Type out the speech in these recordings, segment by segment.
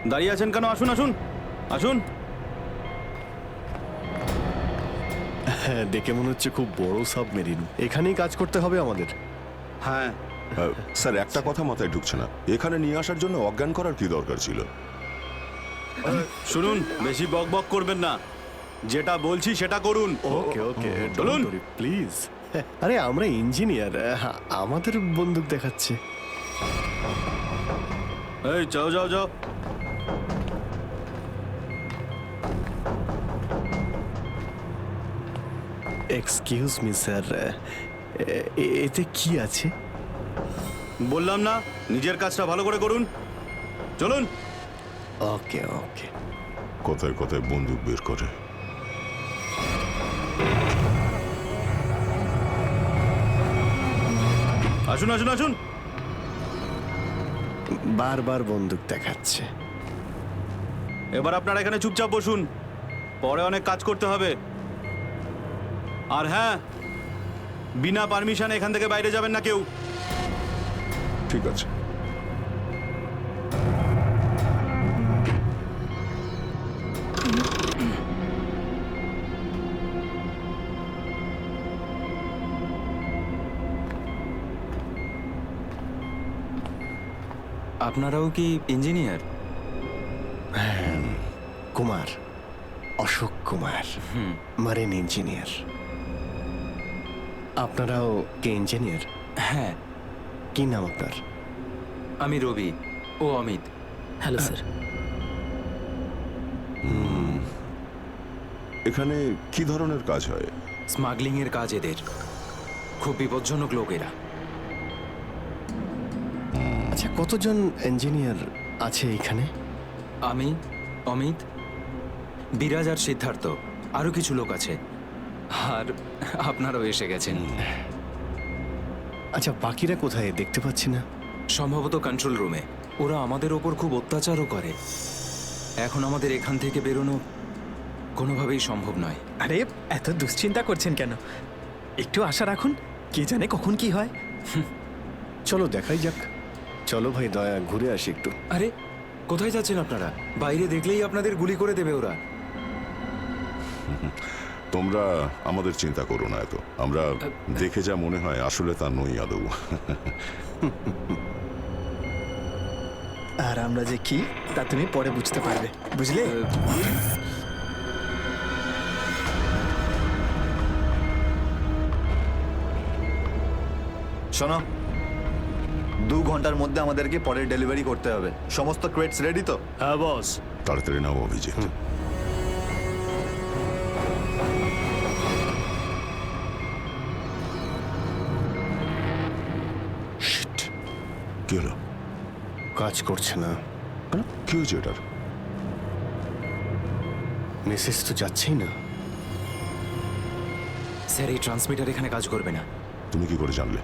দাঁড়িয়ে আছেন কেন? আসুন আসুন আসুন। হ্যাঁ, দেখে মনে হচ্ছে খুব বড় সাবমেরিন। এখানেই কাজ করতে হবে আমাদের। হ্যাঁ, স্যার, একটা কথা মাথায় ঢুকছে না, এখানে নিয়ে আসার জন্য অজ্ঞান করার কি দরকার ছিল? শুনুন, বেশি বক বক করবেন না, যেটা বলছি সেটা করুন। ওকে ওকে, চলুন। প্লিজ। আরে আমরা ইঞ্জিনিয়ার, আমাদের বন্দুক দেখাচ্ছে। এই যাও যাও যাও। এক্সকিউজ মি স্যার, এতে কি আছে? বললাম না, নিজের কাজটা ভালো করে করুন। চলুন। ওকে ওকে। কথায় কথায় বন্দুক বের করে। আসুন আসুন আসুন। বারবার বন্দুক দেখাচ্ছে। এবার আপনারা এখানে চুপচাপ বসুন, পরে অনেক কাজ করতে হবে। আর হ্যাঁ, বিনা পারমিশনে এখান থেকে বাইরে যাবেন না কেউ। ঠিক আছে। আপনারাও কি engineer? Kumar, Ashok Kumar, marine engineer. আপনারাও কি ইঞ্জিনিয়ার? হ্যাঁ, কি নাম আপনার? আমি রবি, ও অমিত। Hello sir. এখানে কি ধরনের কাজ হয়? স্মাগলিং এর কাজ এদের। খুব বিপজ্জনক লোক এরা। আচ্ছা, কতজন ইঞ্জিনিয়ার আছে এখানে? আমি, অমিত, বিরাজ আর সিদ্ধার্থ, আরো কিছু লোক আছে। আর আপনারাও এসে গেছেন। আচ্ছা, বাকিরা কোথায় দেখতে পাচ্ছি না? সম্ভবত কন্ট্রোল রুমে। ওরা আমাদের ওপর খুব অত্যাচারও করে। এখন আমাদের এখান থেকে বেরোনো কোনোভাবেই সম্ভব নয়। আরে এত দুশ্চিন্তা করছেন কেন? একটু আশা রাখুন, কে জানে কখন কি হয়। চলো দেখাই যাক। চলো ভাই, দয়া ঘুরে আসি একটু। আরে কোথায় যাচ্ছেন আপনারা? বাইরে দেখলেই আপনাদের গুলি করে দেবে ওরা। তোমরা আমাদের চিন্তা করো না এত। আমরা দেখে যা মনে হয় আসলে তা নই আদৌ। আর আমরা যে কি তা তুমি পরে বুঝতে পারবে, বুঝলে? শোনো, 2 ঘন্টার মধ্যে আমাদেরকে পরের ডেলিভারি করতে হবে। সমস্ত ক্রেটস রেডি তো? হ্যাঁ বস। তাড়াতাড়ি নাও অভিজিৎ। Shit! কি হলো? কাজ করছে না। কেন? কি হয়েছে এটার? মেসেজ তো যাচ্ছেই না। স্যার, এই ট্রান্সমিটার এখানে কাজ করবে না। তুমি কি করে জানলে?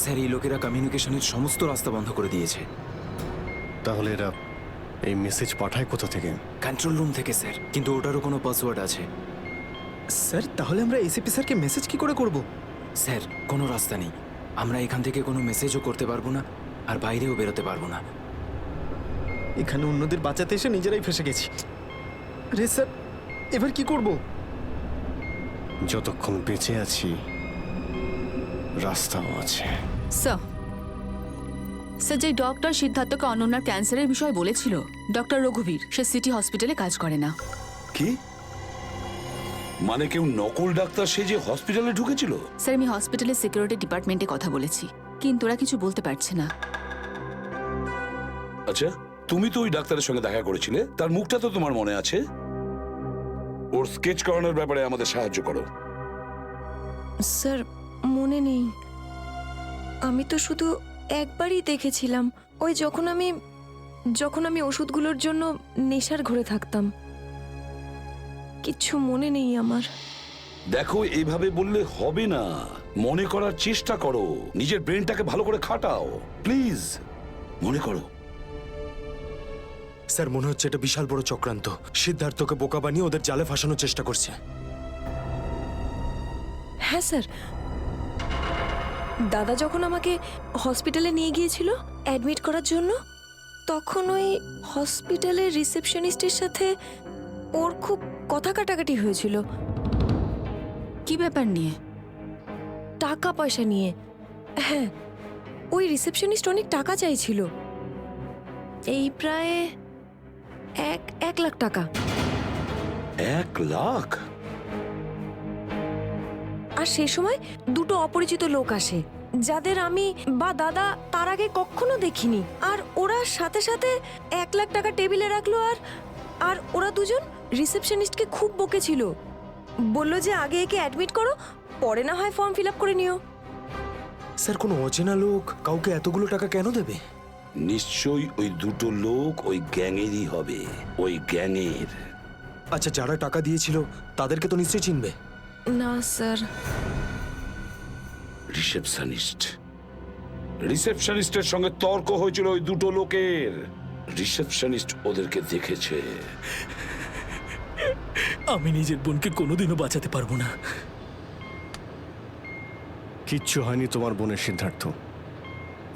স্যার, এই লোকেরা কমিউনিকেশনের সমস্ত রাস্তা বন্ধ করে দিয়েছে। তাহলে এরা এই মেসেজ পাঠায় কোথা থেকে? কন্ট্রোল রুম থেকে স্যার, কিন্তু ওটারও কোনো পাসওয়ার্ড আছে। স্যার, তাহলে আমরা এসিপি স্যারকে মেসেজ কি করে করব? স্যার, কোনো রাস্তা নেই। আমরা এখান থেকে কোনো মেসেজও করতে পারবো না, আর বাইরেও বেরোতে পারবো না। এখানে অন্যদের বাঁচাতে এসে নিজেরাই ফেসে গেছি। আরে স্যার, এবার কি করব? যতক্ষণ বেঁচে আছি রাস্তাও আছে। স্যার, স্যার, যে ডক্টর সিদ্ধার্থকে অনন্যার ক্যান্সারের বিষয়ে বলেছিল, ডক্টর রঘুবীর, সে সিটি হসপিটালে কাজ করে না। কি মানে? কেউ নকল ডাক্তার সে যে হসপিটালে ঢুকেছিল? স্যার, আমি হসপিটালের সিকিউরিটি ডিপার্টমেন্টে কথা বলেছি, কিন্তু ওরা কিছু বলতে পারছে না। আচ্ছা, তুমি তো ওই ডাক্তারের সঙ্গে দেখা করেছিলে, তার মুখটা তো তোমার মনে আছে। ওর স্কেচ করানোর ব্যাপারে আমাদের সাহায্য করো। স্যার, মনে নেই। আমি তো শুধু একবারই দেখেছিলাম, ওই যখন আমি ওষুধগুলোর জন্য নেশার ঘরে থাকতাম। কিচ্ছু মনে নেই আমার। দেখো, এইভাবে বললে হবে না। মনে করার চেষ্টা করো, নিজের ব্রেনটাকে ভালো করে খাটাও প্লিজ। মনে করো। স্যার, মনে হচ্ছে এটা বিশাল বড় চক্রান্ত। সিদ্ধার্থকে বোকা বানিয়ে ওদের জালে ফাঁসানোর চেষ্টা করছে। হ্যাঁ স্যার, দাদা যখন আমাকে হসপিটালে নিয়ে গিয়েছিল অ্যাডমিট করার জন্য, তখন ওই হসপিটালের রিসেপশনিস্টের সাথে ওর খুব কথা কাটাকাটি হয়েছিল কি ব্যাপার নিয়ে? টাকা পয়সা নিয়ে। হ্যাঁ, ওই রিসেপশনিস্ট অনেক টাকা চাইছিল, এই প্রায় 1 লাখ টাকা। 1 লাখ? আর সেই সময় দুটো অপরিচিত লোক আসে, যাদের আমি বা দাদা তার আগে কখনো দেখিনি। আর ওরা সাথে সাথে 1 লাখ টাকা টেবিলে রাখলো। আর ওরা দুজন রিসেপশনিস্টকে খুব বকেছিল, বললো যে আগে একে অ্যাডমিট করো, পরে না হয় ফর্ম ফিল আপ করে নিও। স্যার, কোনো অচেনা লোক কাউকে এতগুলো টাকা কেন দেবে? নিশ্চয়ই ওই দুটো লোক ওই গ্যাংয়েরই হবে, ওই গ্যাংয়ের। আচ্ছা, যারা টাকা দিয়েছিল তাদেরকে তো নিশ্চয়ই চিনবে। না স্যার। রিসেপশনিস্টের সঙ্গে তর্ক হয়েছিল ওই দুটো লোকের। রিসেপশনিস্ট ওদেরকে দেখেছে। আমি নিজের বোনকে কোনোদিনও বাঁচাতে পারবো না। কিচ্ছু হয়নি তোমার বোনের সিদ্ধার্থ,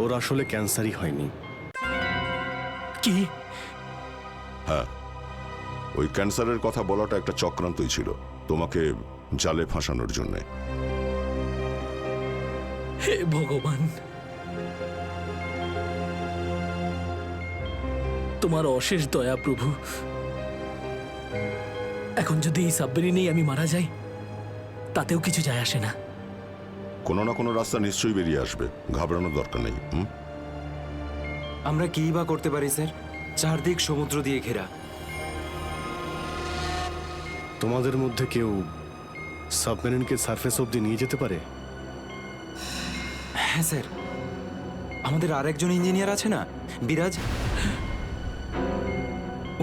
ওর আসলে ক্যান্সারই হয়নি। কি? হ্যাঁ, ওই ক্যান্সারের কথা বলাটা একটা চক্রান্তই ছিল, তোমাকে জালে ফাঁসানোর জন্যে। হে ভগবান, তোমার অশেষ দয়া প্রভু। এখন যদি এই সাবমেরিনেই আমি মারা যাই, তাতেও কিছু যায় আসে না। কোনো না কোনো রাস্তা নিশ্চয়ই বেরিয়ে আসবে, ঘাবড়ানোর দরকার নেই। আমরা কি বা করতে পারি স্যার? চারদিক সমুদ্র দিয়ে ঘেরা। তোমাদের মধ্যে কেউ সাবমেরিনকে সারফেস অবধি নিয়ে যেতে পারে? হ্যাঁ স্যার, আমাদের আরেকজন ইঞ্জিনিয়ার আছে না, বিরাজ,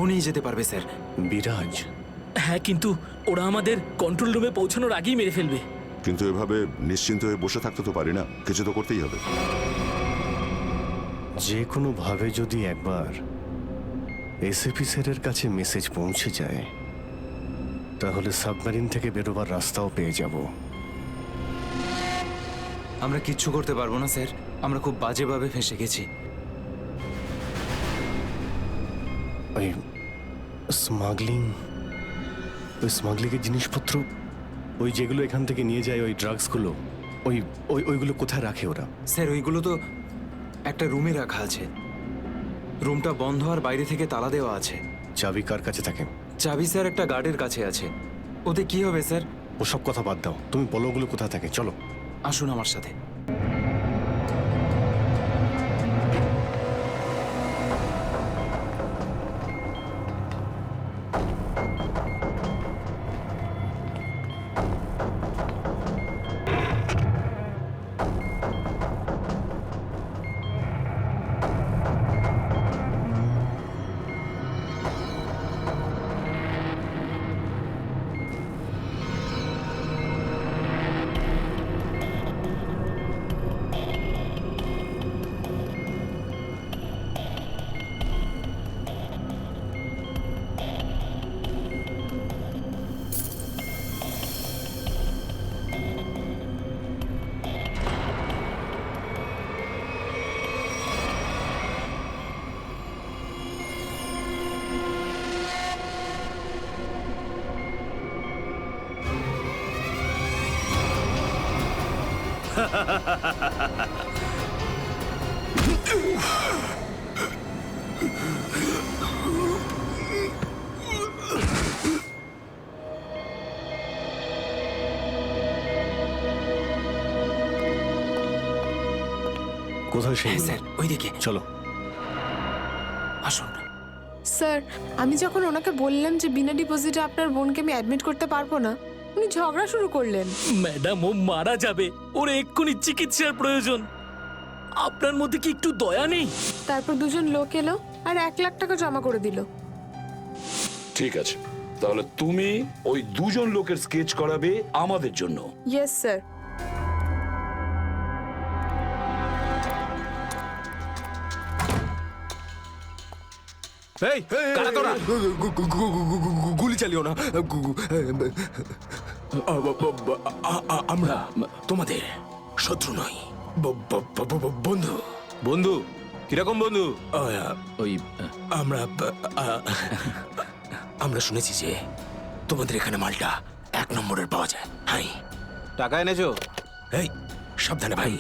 উনি যেতে পারবে স্যার। বিরাজ? হ্যাঁ, কিন্তু ওরা আমাদের কন্ট্রোল রুমে পৌঁছানোর আগেই মেরে ফেলবে। কিন্তু এভাবে নিশ্চিন্ত হয়ে বসে থাকতে তো পারি না, কিছু তো করতেই হবে। যে কোনো ভাবে যদি একবার এসএপি স্যারের কাছে মেসেজ পৌঁছে যায়, তাহলে সাবমেরিন থেকে বেরোবার রাস্তাও পেয়ে যাব। আমরা কিচ্ছু করতে পারবো না স্যার, আমরা খুব বাজেভাবে ফেঁসে গেছি। ওই স্মাগলিংয়ের জিনিসপত্র, ওই যেগুলো এখান থেকে নিয়ে যায়, ওই ড্রাগসগুলো, ওইগুলো কোথায় রাখে ওরা? স্যার, ওইগুলো তো একটা রুমে রাখা আছে। রুমটা বন্ধ আর বাইরে থেকে তালা দেওয়া আছে। চাবি কার কাছে থাকে? চাবি স্যার একটা গার্ডের কাছে আছে। ওতে কি হবে স্যার? ওসব কথা বাদ দাও, তুমি বলো ওগুলো কোথায় থাকে। চলো, আসুন আমার সাথে। কোথায় সেই? স্যার, ওইদিকে চলো, আসুন। স্যার, আমি যখন ওনাকে বললাম যে বিনা ডিপোজিটে আপনার বোনকে আমি অ্যাডমিট করতে পারবো না, উনি ঝগড়া শুরু করলেন। ম্যাডাম, ও মারা যাবে, ওর এক্ষুনি চিকিৎসার প্রয়োজন। আপনার মধ্যে কি একটু দয়া নেই? তারপর দুজন লোক এলো আর 1 লাখ টাকা জমা করে দিল। ঠিক আছে, তাহলে তুমি ওই দুজন লোকের স্কেচ করাবে আমাদের জন্য। Yes sir. এই, কারা তোরা? গুলি চালিও না। আমরা তোমাদের শত্রু নই, বন্ধু। বন্ধু? কিরকম বন্ধু? ওই আমরা আমরা শুনেছি যে তোমাদের এখানে মালটা 1 নম্বরের পাওয়া যায়। হাই, টাকা এনেছো? এই সাবধানে ভাই।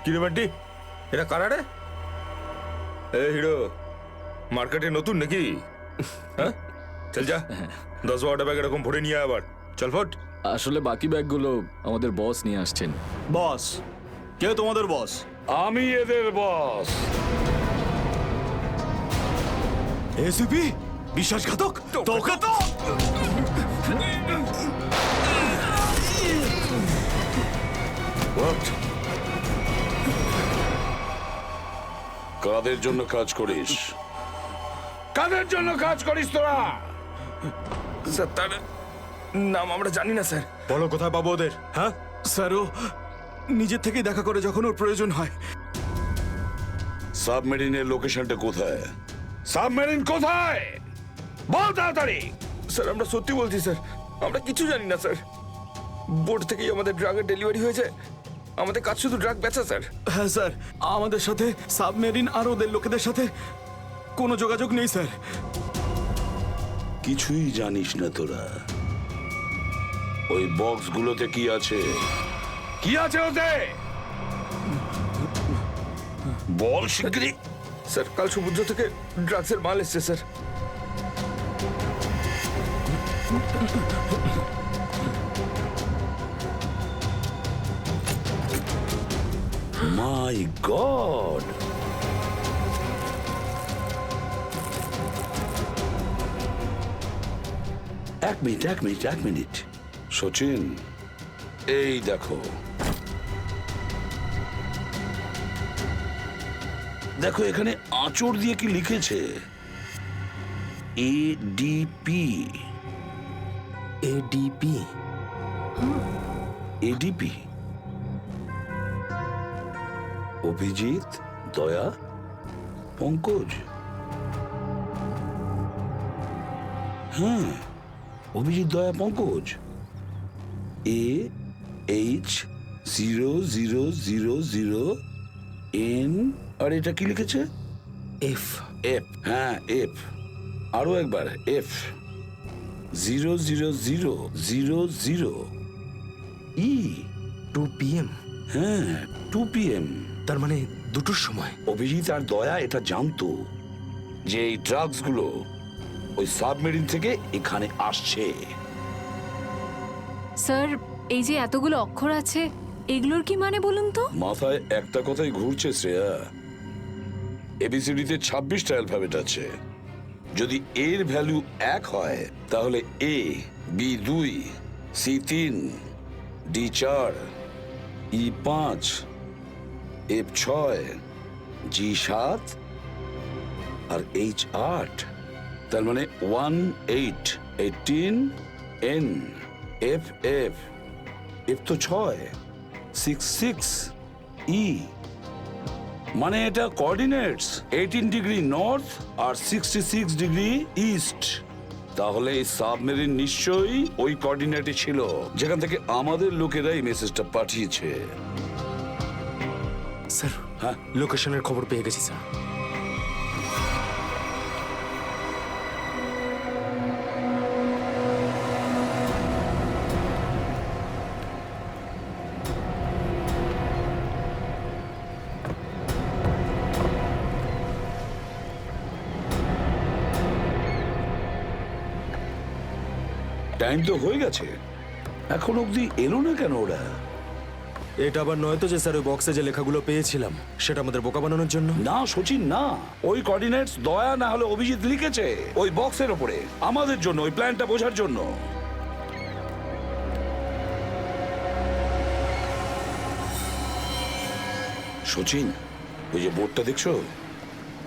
কিরে বান্টি, এটা কারা রে? এ হিরো, মার্কেটে নতুন নাকি? হ্যাঁ, চল যা 10-12টা ব্যাগ এরকম ভরে নিয়ে আবার চল ফট। আসলে বাকি ব্যাগগুলো আমাদের বস নিয়ে আসছেন। বস? কে তোমাদের বস? আমি এদের বস। এসিপি বিশ্বাসঘাতক, তোকে তো কাদের জন্য কাজ করিস? কাদের জন্য কাজ করিস তোরা? স্যার, তার নাম আমরা জানি না স্যার। বলো কোথায় পাবো ওদের? হ্যাঁ স্যার, ও নিজের থেকেই দেখা করে যখন ওর প্রয়োজন হয়। সাবমেরিনের লোকেশনটা কোথায়? সাবমেরিন কোথায়? বল তাড়াতাড়ি। স্যার, আমরা সত্যি বলছি স্যার, আমরা কিছু জানি না স্যার। বোর্ড থেকেই আমাদের ড্রাগের ডেলিভারি হয়েছে। আমাদের কাজ শুধু ড্রাগ বেচা স্যার। হ্যাঁ স্যার, আমাদের সাথে সাবমেরিন আর ওদের লোকেদের সাথে কোনো যোগাযোগ নেই স্যার। কিছুই জানিস না তোরা? ওই বক্সগুলোতে কি আছে? কি আছে ওতে? বল শিগগিরই। স্যার, কাল সমুদ্র থেকে ড্রাগসের মাল এসছে স্যার। মাই গড! এক মিনিট সচিন, এই দেখো দেখো এখানে আঁচড় দিয়ে কি লিখেছে? এডিপি। এডিপি? এডিপি অভিজিৎ, দয়া, পঙ্কজ। হ্যাঁ, অভিজিৎ, দয়া, পঙ্কজ। AH0000N। আর এটা কি লিখেছে? এফ। এফ, হ্যাঁ এফ। আরো একবার এফ। 00000E। 2 PM? হ্যাঁ, 2 PM। তার মানে 2টোর সময়। অভিজিৎ আর দয়া এটা জানতো যে এই ড্রাগসগুলো ওই সাবমেরিন থেকে এখানে আসছে। স্যার, এই যে এতগুলো অক্ষর আছে, এগুলোর কি মানে বলুন তো? মাথায় একটা কথাই ঘুরছে শ্রেয়া। এবিসিডিতে 26টা অ্যালফাবেট আছে। যদি এর ভ্যালু 1 হয় তাহলে A, B 2, C 3, D 4, E 5, F 6, G 7 R H 8। তার মানে 1 8 18 N F F F তো 6 6 6 E। মানে এটা কোঅর্ডিনেটস 18 ডিগ্রি নর্থ আর 66 ডিগ্রি ইস্ট। তাহলে এই সাবমেরিন নিশ্চয়ই ওই কোঅর্ডিনেটে ছিল যেখান থেকে আমাদের লোকেরা এই মেসেজটা পাঠিয়েছে। স্যার, হ্যাঁ, লোকেশনের খবর পেয়ে গেছি স্যার। টাইম তো হয়ে গেছে, এখন অবধি এলো না কেন ওরা? এটা আবার নয় তো যে স্যার ওই বক্সে যে লেখাগুলো পেয়েছিলাম সেটা আমাদের বোকা বানানোর জন্য? না সচিন, না। ওই কোঅর্ডিনেটস দয়া না হলে অভিজিৎ লিখেছে ওই বক্সের ওপরে আমাদের জন্য, ওই প্ল্যানটা বোঝার জন্য। সচিন, ওই যে বোর্ডটা দেখছো,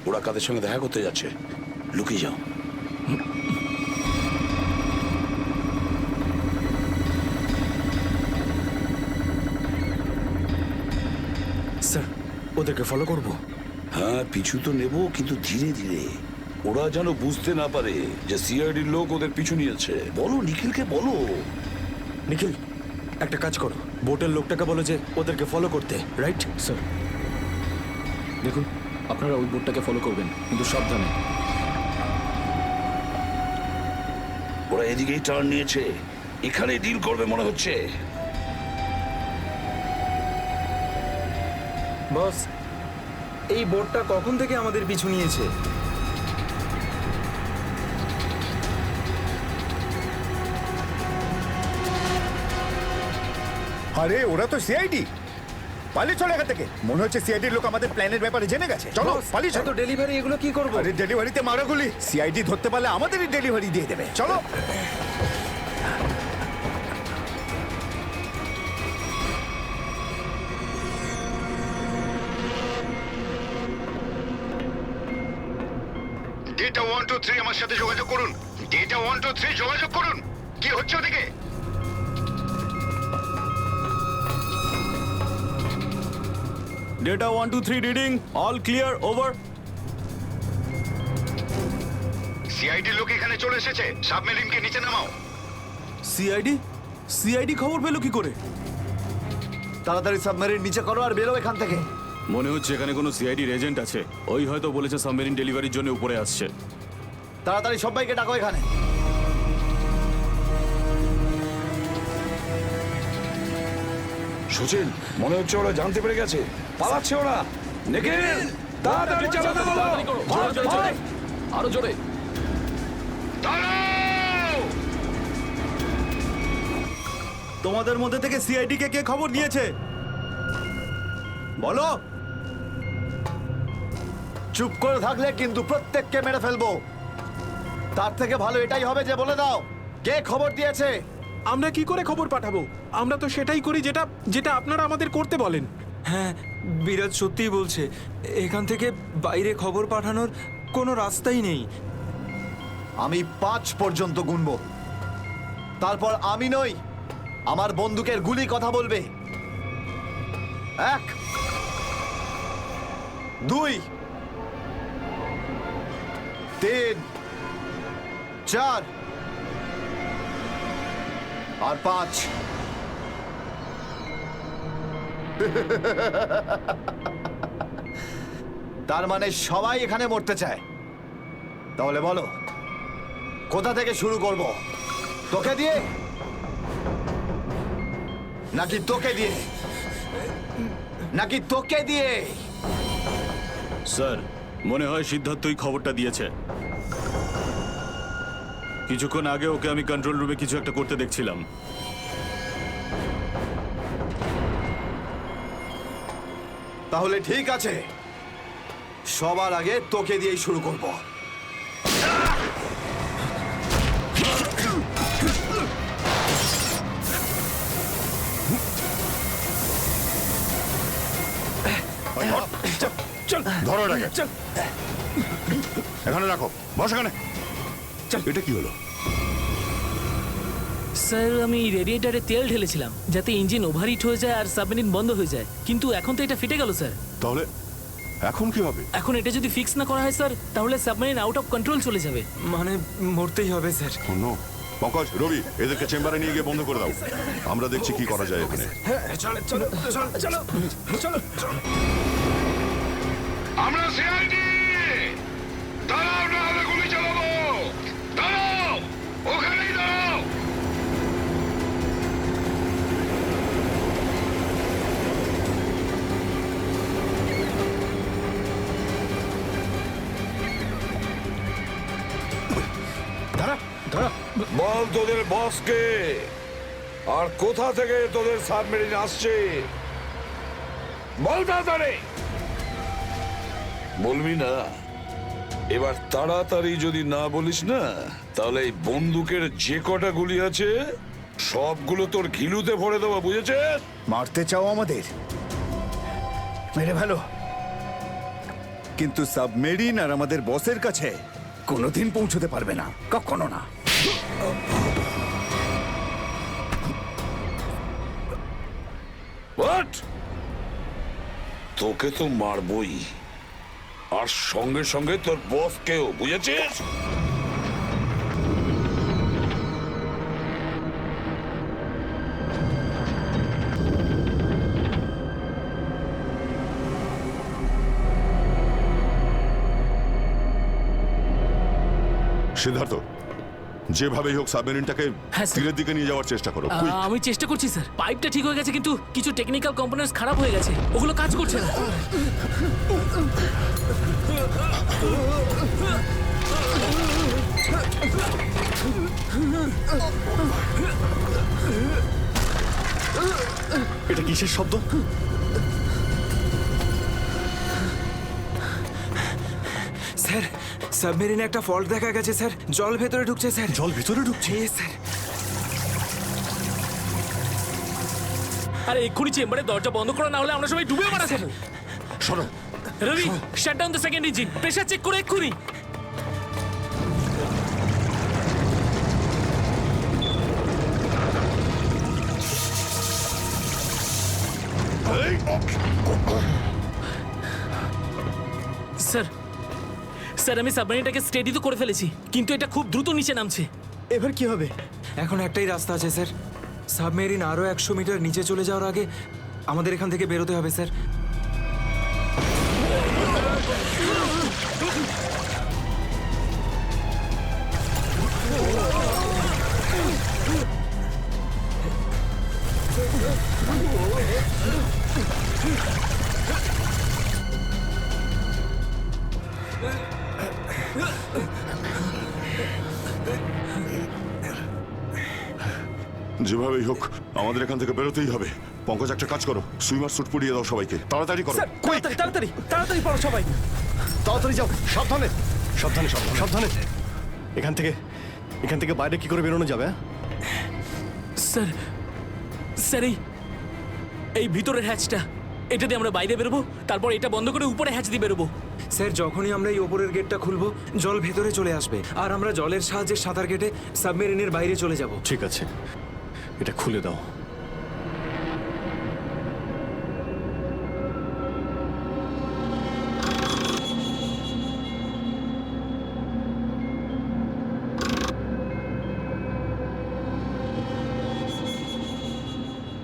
ওরা কাদের সঙ্গে দেখা করতে যাচ্ছে। লুকিয়ে যাও। স্যার, ওদেরকে ফলো করব? হ্যাঁ, পিছু তো নেব, কিন্তু ধীরে ধীরে। ওরা যেন বুঝতে না পারে যে সিআইডির লোক ওদের পিছু নিয়েছে। বলো নিখিলকে বলো। নিখিল, একটা কাজ করো, বোটের লোকটাকে বলো যে ওদেরকে ফলো করতে, রাইট? স্যার দেখুন, আপনারা ওই বোটটাকে ফলো করবেন, কিন্তু সাবধানে। ওরা এদিকেই টার্ন নিয়েছে, এখানে ডিল করবে মনে হচ্ছে। বস, এই বোটটা কখন থেকে আমাদের পিছু নিয়েছে? আরে ওরা তো সিআইডি, পালিয়ে চলে এখান থেকে। মনে হচ্ছে সিআইডির লোক আমাদের প্ল্যানের ব্যাপারে জেনে গেছে। চলো পালিয়ে চলো। ডেলিভারি এগুলো কি করবো? আরে ডেলিভারিতে মারাগুলি, সিআইডি ধরতে পারলে আমাদেরই ডেলিভারি দিয়ে দেবে। চলো। ডেটা 123 আমার সাথে যোগাযোগ করুন। ডেটা 123 যোগাযোগ করুন। কি হচ্ছে ওদিকে? Data 123 reading, all clear, over. CID লোক এখানে চলে এসেছে। সাবমেরিনকে নিচে নামাও। সিআইডি খবর পেলো কি করে? তাড়াতাড়ি সাবমেরিন নিচে করো আর বেরো এখান থেকে। মনে হচ্ছে এখানে কোনো সিআইডির এজেন্ট আছে। ওই হয়তো বলেছে সাবমেরিন ডেলিভারির জন্য উপরে আসছে। তাড়াতাড়ি সবাইকে ডাকো এখানে। সুচিন, মনে হচ্ছে ওরা জানতে পেরে গেছে, পালাচ্ছে ওরা। নিখিল, তাড়াতাড়ি চালাতে বলো। আরো জোরে। তোমাদের মধ্যে থেকে সিআইডি কে কে খবর দিয়েছে বলো। চুপ করে থাকলে কিন্তু প্রত্যেককে মেরে ফেলবো। তার থেকে ভালো এটাই হবে যে বলে দাও কে খবর দিয়েছে। আমরা কি করে খবর পাঠাবো? আমরা তো সেটাই করি যেটা যেটা আপনারা আমাদের করতে বলেন। হ্যাঁ, বিরাজ সত্যিই বলছে, এখান থেকে বাইরে খবর পাঠানোর কোনো রাস্তাই নেই। আমি 5 পর্যন্ত গুনবো, তারপর আমি নই, আমার বন্দুকের গুলি কথা বলবে। 1 2 3 4 আর 5। তার মানে সবাই এখানে মরতে চায়। তাহলে বলো কোথা থেকে শুরু করব? তোকে দিয়ে নাকি তোকে দিয়ে? নাকি তোকে দিয়ে? স্যার, মনে হয় সিদ্ধার্থই খবরটা দিয়েছে। কিছুক্ষণ আগে ওকে আমি কন্ট্রোল রুমে কিছু একটা করতে দেখছিলাম। তাহলে ঠিক আছে, সবার আগে তোকে দিয়েই শুরু করব। ধরো এটাকে, এখানে রাখো, বস এখানে। এটা কি হলো? স্যার, আমি রেডিয়েটারে তেল ঢেলেছিলাম যাতে ইঞ্জিন ওভারহিট হয়ে যায় আর সাবমেরিন বন্ধ হয়ে যায়, কিন্তু এখন তো এটা ফেটে গেল স্যার। তাহলে এখন কি হবে? এখন এটা যদি ফিক্স না করা হয় স্যার, তাহলে সাবমেরিন আউট অফ কন্ট্রোল চলে যাবে। মানে মরতেই হবে স্যার। নো, পঙ্কজ, রবি, এদেরকে চেম্বারে নিয়ে গিয়ে বন্ধ করে দাও। আমরা দেখছি কি করা যায় এখানে। আমরা সিআইডি। দাঁড়াও, না হলে গুলি চালাবো। দাঁড়াও, ওখানেই দাঁড়াও। বল তোদের বসকে, আর কোথা থেকে তোদের সাবমেরিন আসছে বল তাড়াতাড়ি। বলবি না? এবার তাড়াতাড়ি যদি না বলিস না, তাহলে এই বন্দুকের যে কটা গুলি আছে সবগুলো তোর ঘিলুতে ভরে দেবো, বুঝেছিস? মারতে চাও আমাদের? মেরে ভালো, কিন্তু সাবমেরিন আর আমাদের বসের কাছে কোনোদিন পৌঁছতে পারবে না, কখনো না। হোয়াট? তোকে তো মারবই, আর সঙ্গে সঙ্গে তোর বস কেউ, বুঝেছিস? সিদ্ধার্থ, যেভাবেই হোক সাবমেরিনটাকে তীরের দিকে নিয়ে যাওয়ার চেষ্টা করো। quick! আমি চেষ্টা করছি স্যার। পাইপটা ঠিক হয়ে গেছে কিন্তু কিছু টেকনিক্যাল কম্পোনেন্টস খারাপ হয়ে গেছে, ওগুলো কাজ করছে না। এটা কিসের শব্দ? স্যার, সাবমেরিনে একটা ফল্ট দেখা গেছে স্যার। জল ভেতরে ঢুকছে স্যার। জল ভিতরে ঢুকছে? স্যার। আরে এক্ষুনি চেম্বারে দরজা বন্ধ করা, না হলে আমরা সবাই ডুবে মারা স্যার। শোনো Ravi, shut down the second engine, pressure check করে এক্ষুনি। স্যার, স্যার আমি সাবমেরিনটাকে স্টেডি তো করে ফেলেছি, কিন্তু এটা খুব দ্রুত নিচে নামছে। এবার কি হবে? এখন একটাই রাস্তা আছে স্যার। সাবমেরিন আরো 100 মিটার নিচে চলে যাওয়ার আগে আমাদের এখান থেকে বেরোতে হবে স্যার। যেভাবেই হোক আমাদের এখান থেকে বেরোতেই হবে। পঙ্কজ, একটা কাজ করো, সুইমার স্যুট পরিয়ে দাও সবাইকে, তাড়াতাড়ি করো। তাড়াতাড়ি তাড়াতাড়ি পড়ো সবাই, তাড়াতাড়ি যাও, সাবধানে সাবধানে সাবধানে সাবধানে। এখান থেকে বাইরে কি করে বেরোনো যাবে? স্যার, স্যার এই ভিতরের হ্যাচটা, এটা দিয়ে আমরা বাইরে বেরোবো, তারপর এটা বন্ধ করে উপরে হ্যাচ দিয়ে বেরোবো। স্যার, যখনই আমরা এই ওপরের গেটটা খুলবো জল ভেতরে চলে আসবে, আর আমরা জলের সাহায্যে সাঁতার কেটে সাবমেরিনের বাইরে চলে যাব। ঠিক আছে, এটা খুলে দাও।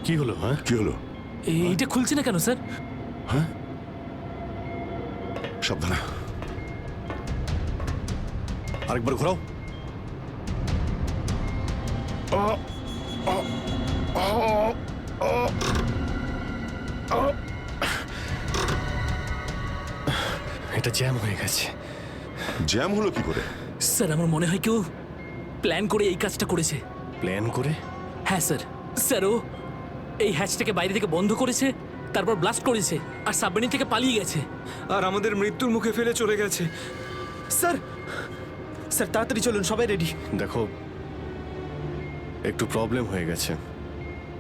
কি হলো? হ্যাঁ, কি হলো? এইটা খুলছে না কেন স্যার? হ্যাঁ, সাবধানে। আরেকবার ঘোরাও। এটা জ্যাম হয়ে গেছে। জ্যাম হলো কি করে? স্যার আমার মনে হয় কেউ প্ল্যান করে এই কাজটা করেছে। প্ল্যান করে? হ্যাঁ স্যার। স্যার ও এই হ্যাচটাকে বাইরে থেকে বন্ধ করেছে, তারপর ব্লাস্ট করেছে, আর সাবমেরিন থেকে পালিয়ে গেছে, আর আমাদের মৃত্যুর মুখে ফেলে চলে গেছে। স্যার, স্যার তাড়াতাড়ি চলুন, সবাই রেডি। দেখো, একটু প্রবলেম হয়ে গেছে।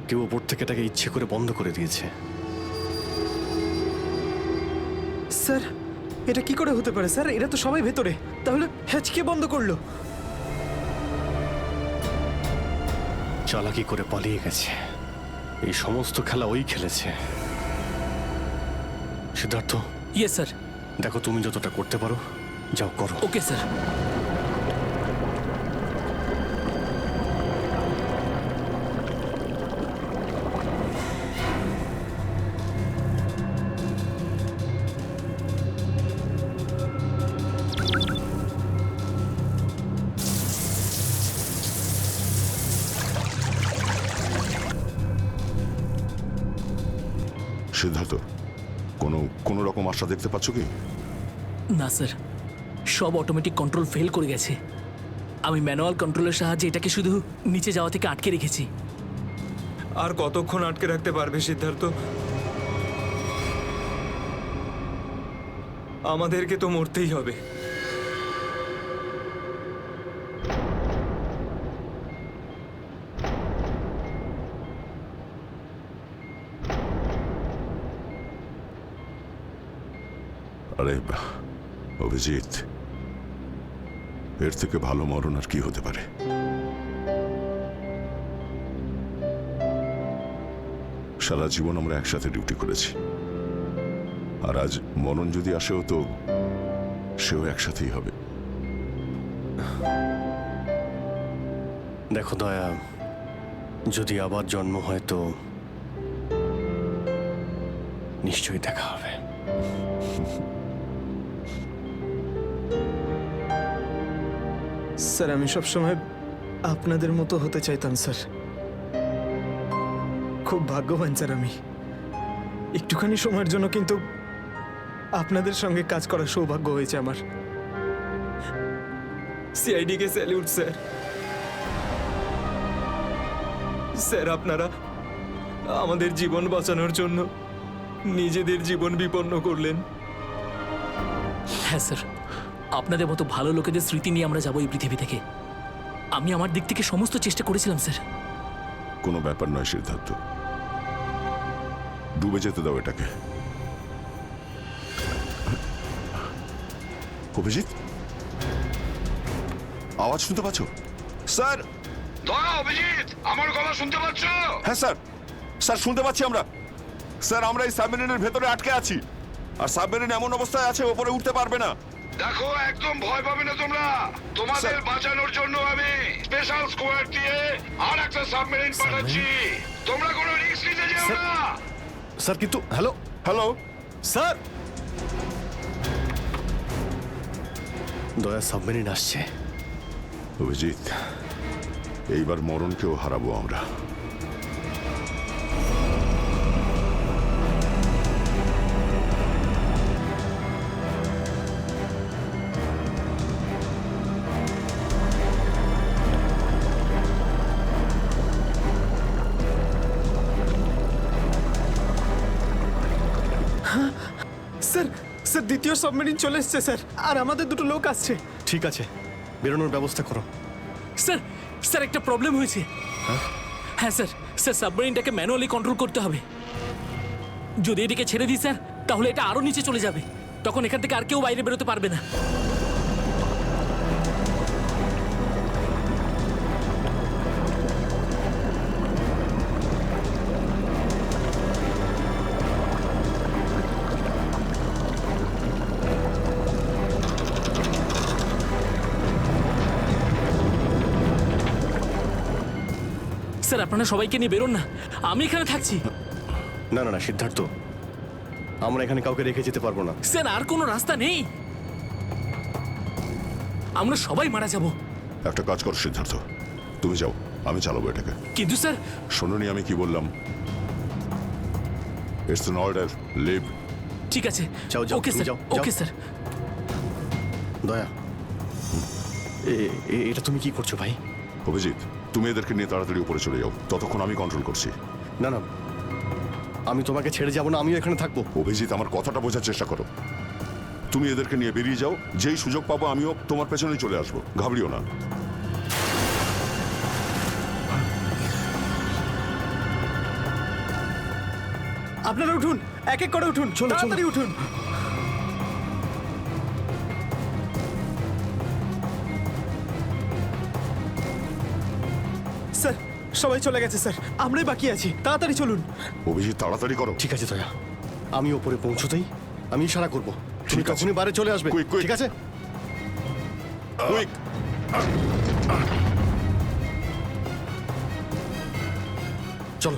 কেউ ওপর থেকে এটাকে ইচ্ছে করে বন্ধ করে দিয়েছে। স্যার, এটা কি করে হতে পারে স্যার? এরা তো সবাই ভেতরে, তাহলে হ্যাচ কে বন্ধ করলো? চালাকি করে পালিয়ে গেছে। এই সমস্ত খেলা ওই খেলেছে। সিদ্ধার্থ। Yes sir. দেখো, তুমি যতটা করতে পারো যাও করো। Okay sir. সিদ্ধার্থ, কোনো রকম আশা দেখতে পাচ্ছ কি? না স্যার, সব অটোমেটিক কন্ট্রোল ফেল করে গেছে। আমি ম্যানুয়াল কন্ট্রোলের সাহায্যে এটাকে শুধু নিচে যাওয়া থেকে আটকে রেখেছি। আর কতক্ষণ আটকে রাখতে পারবে সিদ্ধার্থ? আমাদেরকে তো মরতেই হবে। আরে অভিজিৎ, এর থেকে ভালো মরণ আর কি হতে পারে? সারা জীবন আমরা একসাথে ডিউটি করেছি, আর আজ মরণ যদি আসেও তো সেও একসাথেই হবে। দেখো দয়া, যদি আবার জন্ম হয় তো নিশ্চয়ই দেখা হবে। স্যার আমি সবসময় আপনাদের মতো হতে চাইতাম স্যার। খুব ভাগ্যবান স্যার আমি, একটুখানি সময়ের জন্য কিন্তু আপনাদের সঙ্গে কাজ করার সৌভাগ্য হয়েছে আমার। সিআইডি কে স্যালিউট স্যার। স্যার আপনারা আমাদের জীবন বাঁচানোর জন্য নিজেদের জীবন বিপন্ন করলেন। হ্যাঁ স্যার, আপনাদের মতো ভালো লোকেদের স্মৃতি নিয়ে আমরা যাবো এই পৃথিবী থেকে। আমি আমার দিক থেকে সমস্ত চেষ্টা করেছিলাম স্যার। কোনো ব্যাপার নয় সিদ্ধার্থ, ডুবে যেতে দাও এটাকে। অভিজিৎ, আওয়াজ শুনতে পাচ্ছ? স্যার! দয়া, অভিজিৎ, আমার গলা শুনতে পাচ্ছ? হ্যাঁ স্যার, স্যার শুনতে পাচ্ছি আমরা। স্যার আমরা এই সাবমেরিনের ভেতরে আটকে আছি, আর সাবমেরিন এমন অবস্থায় আছে ওপরে উঠতে পারবে না। দেখো, একদম ভয় পাবে না তোমরা। তোমাদের বাঁচানোর জন্য আমি স্পেশাল স্কোয়াড দিয়ে আর একটা সাবমেরিন পাঠাচ্ছি। তোমরা কোনো রিস্ক নিতে যেও না। স্যার কিন্তু হ্যালো হ্যালো স্যার, দয়া সাবমেরিন আসছে। অভিজিৎ, এইবার মরণকেও হারাবো আমরা। স্যার স্যার দ্বিতীয় সাবমেরিন চলে এসছে স্যার, আর আমাদের দুটো লোক আসছে। ঠিক আছে, বেরোনোর ব্যবস্থা করো। স্যার, স্যার একটা প্রবলেম হয়েছে। হ্যাঁ স্যার, স্যার সাবমেরিনটাকে ম্যানুয়ালি কন্ট্রোল করতে হবে। যদি এটাকে ছেড়ে দিই স্যার, তাহলে এটা আরো নিচে চলে যাবে। তখন এখান থেকে আর কেউ বাইরে বেরোতে পারবে না। স্যার আপনারা সবাইকে নিয়ে বেরোন না, আমি এখানে থাকছি। না না না সিদ্ধার্থ, আমরা এখানে কাউকে রেখে যেতে পারবো না। স্যার আর কোনো রাস্তা নেই, আমরা সবাই মারা যাব। একটা কাজ করো সিদ্ধার্থ, তুমি যাও, আমি চালাবো এটাকে। কিন্তু স্যার, শোনোনি আমি কি বললাম? It's an order, leave. ঠিক আছে, যাও যাও, ওকে তুমি স্যার, যাও, ওকে যাও। স্যার। দয়া, এটা তুমি কি করছো ভাই? অভিজিৎ, তুমি এদেরকে নিয়ে তাড়াতাড়ি উপরে চলে যাও, ততক্ষণ আমি কন্ট্রোল করছি। না না, আমি তোমাকে ছেড়ে যাবো না, আমিও এখানে থাকবো। অভিজিৎ, আমার কথাটা বোঝার চেষ্টা করো। তুমি এদেরকে নিয়ে বেরিয়ে যাও, যেই সুযোগ পাবো আমিও তোমার পেছনেই চলে আসবো, ঘাবড়িও না। আপনারা উঠুন, এক এক করে উঠুন, তাড়াতাড়ি উঠুন। স্যার সবাই চলে গেছে স্যার, আমরাই বাকি আছি, তাড়াতাড়ি চলুন। অভিজিৎ তাড়াতাড়ি করো। ঠিক আছে দয়া, আমি ওপরে পৌঁছতেই আমি ইশারা করবো, তুমি ঠিক আছে। তখনই বাইরে চলে আসবে। Quick, quick. ঠিক আছে? কুইক! চলো।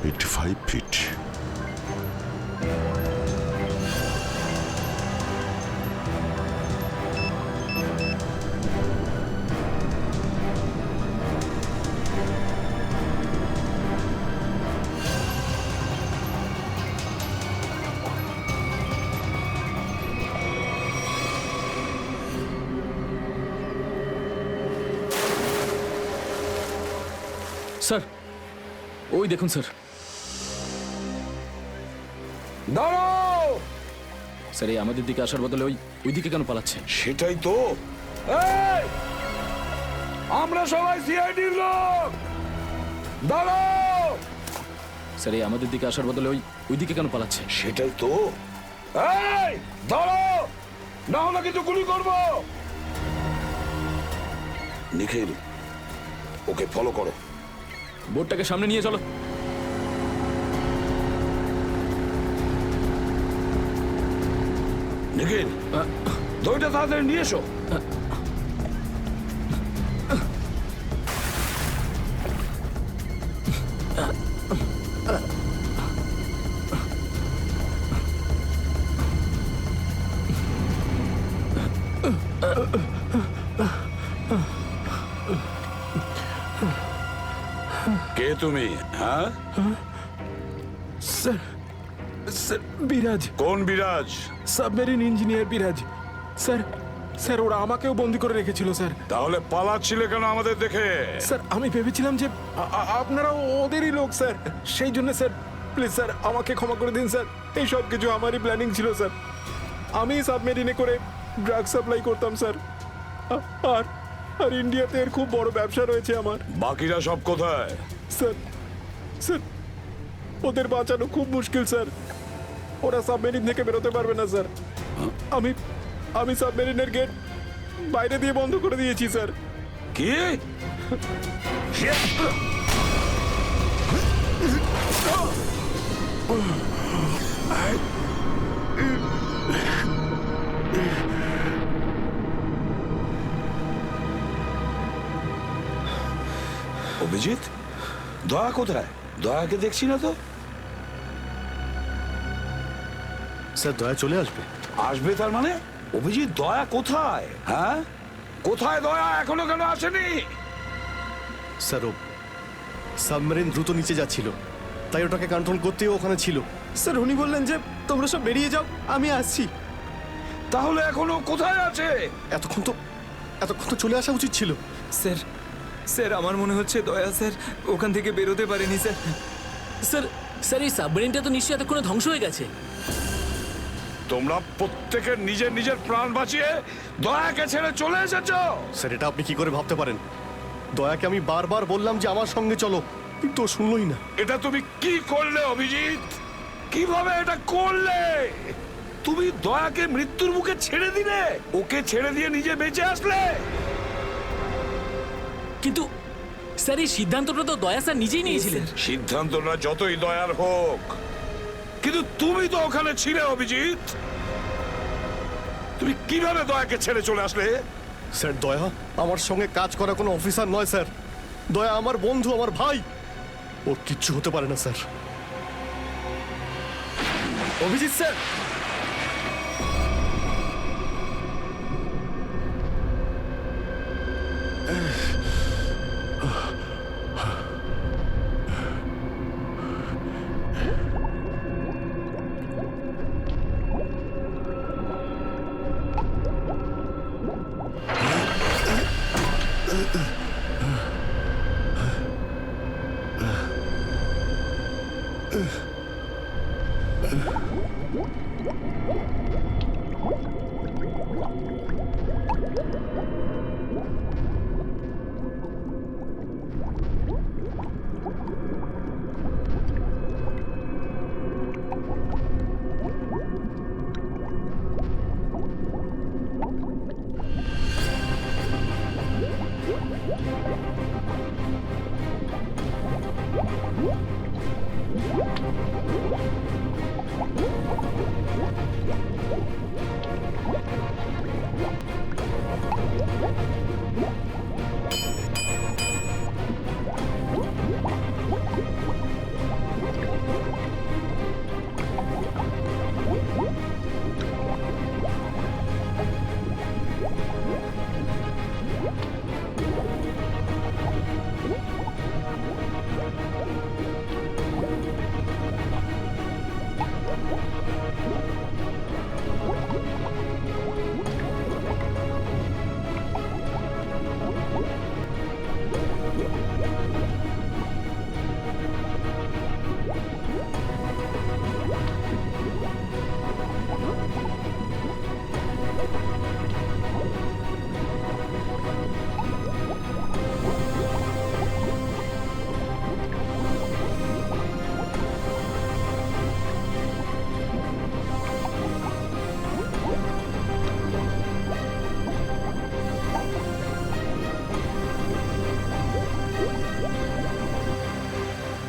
85 ফিট। স্যার ওই দেখুন স্যার। দাঁড়াও! স্যার এই আমাদের দিকে আসার বদলে ওই দিকে কেন পালাচ্ছে? সেটাই তো। এই! আমরা সবাই সিআইডির লোক। দাঁড়াও! স্যার এই আমাদের দিকে আসার বদলে ওই দিকে কেন পালাচ্ছে? সেটাই তো। এই! দাঁড়াও! না হলে কিন্তু গুলি করব। নিখিল, ওকে ফলো করো। বোর্ডটাকে সামনে নিয়ে চলো। নিখিল, দইটা তাড়াতাড়ি নিয়ে এসো। কে তুমি? হ্যাঁ স্যার, স্যার বিরাজ। কোন বিরাজ? সাবমেরিন ইঞ্জিনিয়ার বিরাজ। স্যার, স্যার ওরা আমাকেও বন্দি করে রেখেছিল স্যার। তাহলে পালাচ্ছিলে কেন আমাদের দেখে? স্যার আমি ভেবেছিলাম যে আপনারা ওদেরই লোক স্যার, সেই জন্য স্যার প্লিজ স্যার আমাকে ক্ষমা করে দিন স্যার। এই সব কিছু আমারই প্ল্যানিং ছিল স্যার। আমি সাবমেরিনে করে ড্রাগ সাপ্লাই করতাম স্যার, আর আর ইন্ডিয়াতে এর খুব বড় ব্যবসা রয়েছে আমার। বাকিরা সব কোথায়? স্যার, স্যার ওদের বাঁচানো খুব মুশকিল স্যার। ওরা সাবমেরিন থেকে বেরোতে পারবে না স্যার। আমি সাবমেরিনের গেট বাইরে দিয়ে বন্ধ করে দিয়েছি স্যার। কি? অভিজিৎ, দয়া কোথায়? দয়াকে দেখছি না তো। স্যার দয়া চলে আসবে। আসবে তার মানে? অভিজিৎ, দয়া কোথায়? হ্যাঁ, কোথায় দয়া? এখনো কেন আসেনি? স্যার ও সাবমেরিন দ্রুত নিচে যাচ্ছিল, তাই ওটাকে কন্ট্রোল করতেও ওখানে ছিল। স্যার উনি বললেন যে তোমরা সব বেরিয়ে যাও, আমি আসছি। তাহলে এখনো কোথায় আছে? এতক্ষণ তো চলে আসা উচিত ছিল। স্যার, স্যার আমার মনে হচ্ছে দয়া স্যার ওখান থেকে বেরোতে পারেনি স্যার। স্যার, স্যার এই সাবমেরিনটা তো নিশ্চয়ই এতক্ষণে ধ্বংস হয়ে গেছে। তোমরা প্রত্যেকে নিজের নিজের প্রাণ বাঁচিয়ে দয়াকে ছেড়ে চলে এসেছো। স্যার এটা আপনি কি করে ভাবতে পারেন? দয়াকে আমি বারবার বললাম যে আমার সঙ্গে চলো, কিন্তু ও শুনলই না। এটা তুমি কি করলে অভিজিৎ? কিভাবে এটা করলে? তুমি দয়াকে মৃত্যুর মুখে ছেড়ে দিলে, ওকে ছেড়ে দিয়ে নিজে বেঁচে আসলে। কিন্তু স্যার এই সিদ্ধান্তটা তো দয়া স্যার নিজেই নিয়েছিলেন। সিদ্ধান্তটা যতই দয়ার হোক, কিন্তু তুমি তো ওখানে ছিলে অভিজিৎ। তুমি কিভাবে দয়াকে ছেড়ে চলে আসলে? স্যার দয়া আমার সঙ্গে কাজ করা কোনো অফিসার নয় স্যার। দয়া আমার বন্ধু, আমার ভাই। ওর কিচ্ছু হতে পারে না স্যার। অভিজিৎ স্যার,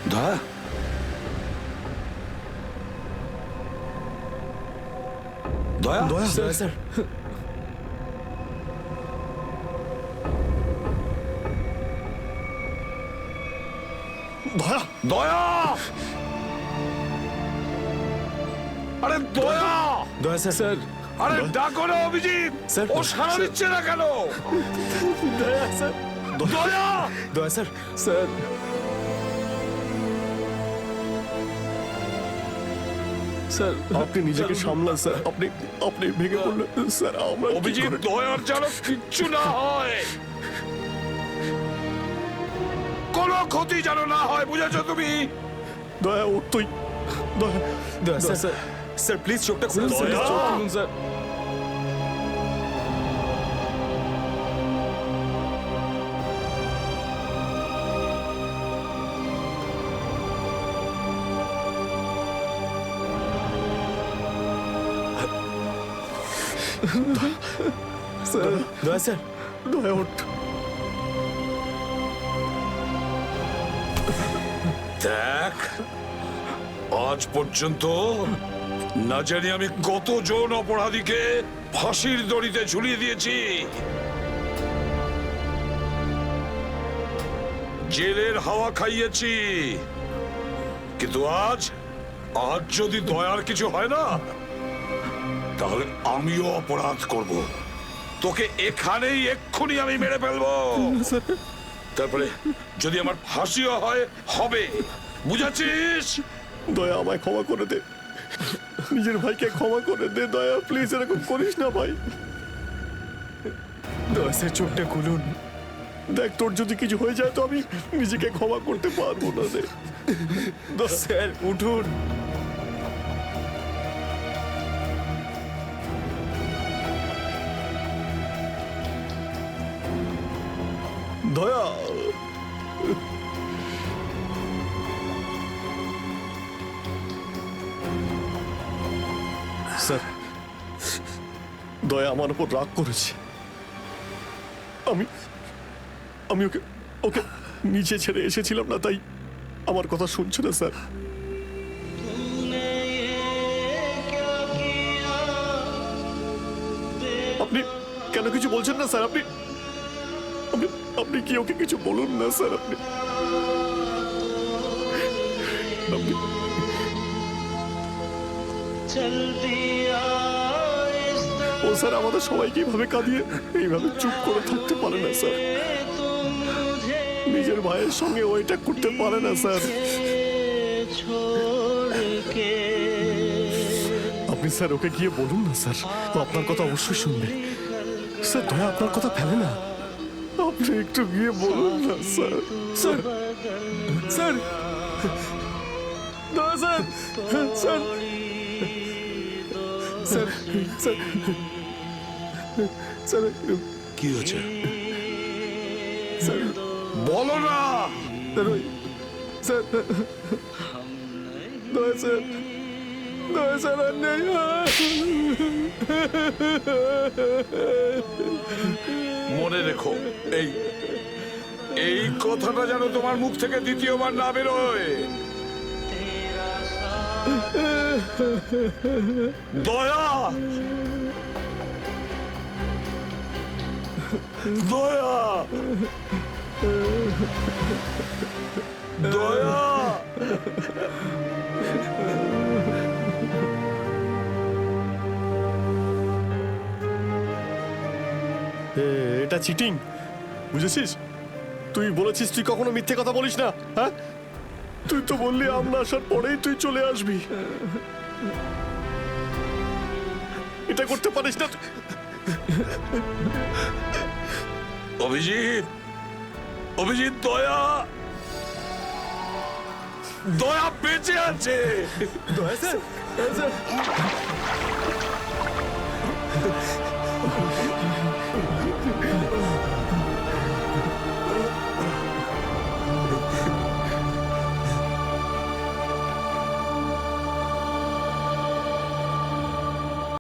দয়া দয়া দয়া স্যার দয়া দয়া আরে দয়া দয়া স্যার আরে ডাকো না অভিজিৎ স্যার, ও সারা দিচ্ছে না কেন দয়া স্যার দয়া দয়া স্যার স্যার স্যার আপনি নিজেকে সামলান স্যার। আপনি আপনি ভেঙে পড়লেন স্যার। আমরা কি অভিজিৎ করে- দয়ার যেন কিচ্ছু না হয় কোনো ক্ষতি যেন না হয় বুঝেছো তুমি দয়া ওর তুই দয়া দয়া স্যার স্যার প্লিজ চোখটা খুলুন স্যার দয়া! চোখ খুলুন স্যার স্যার দয়া স্যার দয়া ওঠ। দেখ আজ পর্যন্ত না জানি আমি কতজন অপরাধীকে ফাঁসির দড়িতে ঝুলিয়ে দিয়েছি জেলের হাওয়া খাইয়েছি কিন্তু আজ আজ যদি দয়ার কিছু হয় না তাহলে আমিও অপরাধ করব তোকে এখানেই এক্ষুনি আমি মেরে ফেলবো তারপরে যদি আমার ফাঁসিও হয় হবে বুঝেছিস দয়া আমায় ক্ষমা করে দে, নিজের ভাইকে ক্ষমা করে দে। দয়া প্লিজ এরকম করিস না ভাই। দয়া স্যার চোখটা খুলুন দেখ তোর যদি কিছু হয়ে যায় তো আমি নিজেকে ক্ষমা করতে পারবো না রে। স্যার উঠুন দয়া স্যার দয়া আমার উপর রাগ করেছে। আমি আমি ওকে ওকে নিচে ছেড়ে এসেছিলাম না, তাই আমার কথা শুনছে না স্যার। আপনি কেন কিছু বলছেন না স্যার? আপনি আপনি আপনি কি ওকে কিছু বলুন না স্যার। আপনি আপনি ও স্যার আমাদের সবাইকে এইভাবে কাঁদিয়ে এইভাবে চুপ করে থাকতে পারে না স্যার। নিজের ভাইয়ের সঙ্গে ও এটা করতে পারে না স্যার। আপনি স্যার ওকে গিয়ে বলুন না স্যার, ও আপনার কথা অবশ্যই শুনবে স্যার। দয়া আপনার কথা ফেলে না, আপনি একটু গিয়ে বলুন না স্যার। স্যার স্যার দয়া sir sir sir sir sir কি হয়েছে স্যার বলো না স্যার ওই স্যার দয়া স্যার দয়া স্যার আর নেই মনে রেখো এই এই কথাটা যেন তোমার মুখ থেকে দ্বিতীয়বার না বেরোয় দয়া দয়া দয়া এটা চিটিং, বুঝেছিস? তুই বলেছিস তুই কখনো মিথ্যে কথা বলিস না। হ্যাঁ, তুই তো বললি আমরা আসার পরেই তুই চলে আসবি। এটা করতে পারিস না। অভিজিৎ অভিজিৎ দয়া দয়া বেঁচে আছে দয়া স্যার